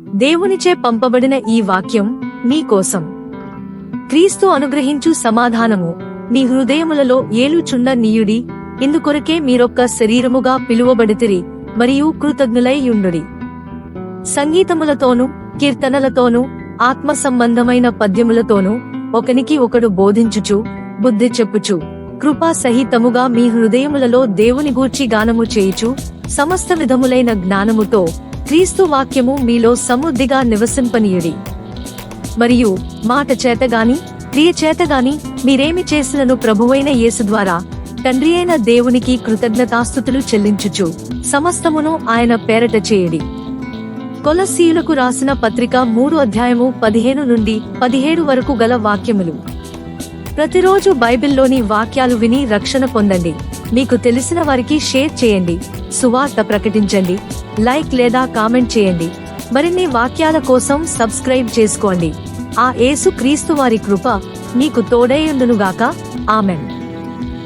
దేవునిచే పంపబడిన ఈ వాక్యం మీ కోసం. క్రీస్తు అనుగ్రహించు సమాధానము మీ హృదయములలో ఏలుచున్న నీయుడి, ఇందుకొరకే మీరొక్క శరీరముగా పిలువబడితిరి, మరియు కృతజ్ఞులై యుండుడి. సంగీతములతోనూ కీర్తనలతోనూ ఆత్మ సంబంధమైన పద్యములతోనూ ఒకనికి ఒకడు బోధించుచు బుద్ధి చెప్పుచు కృపా సహితముగా మీ హృదయములలో దేవుని గూర్చి గానము చేయుచు సమస్త విధములైన జ్ఞానముతో క్రీస్తు వాక్యము మీలో సమృద్ధిగా నివసింపనీయుడి. మరియు మాట చేతగాని క్రియ చేతగాని మీరేమి చేసినను ప్రభువైన యేసు ద్వారా తండ్రి అయిన దేవునికి కృతజ్ఞతాస్తుతులు చెల్లించుచు సమస్తమును ఆయన పేరట చేయుడి. కొలస్సీయులకు రాసిన పత్రిక 3:15 నుండి 17 వరకు గల వాక్యములు. ప్రతిరోజు బైబిల్లోని వాక్యాలు విని రక్షణ పొందండి. మీకు తెలిసిన వారికి షేర్ చేయండి, సువార్త ప్రకటించండి, లైక్ లేదా కామెంట్ చేయండి. మరిన్ని వాక్యాల కోసం సబ్స్క్రైబ్ చేసుకోండి. ఆ యేసు క్రీస్తు వారి కృప మీకు తోడైయుండునుగాక. ఆమెన్.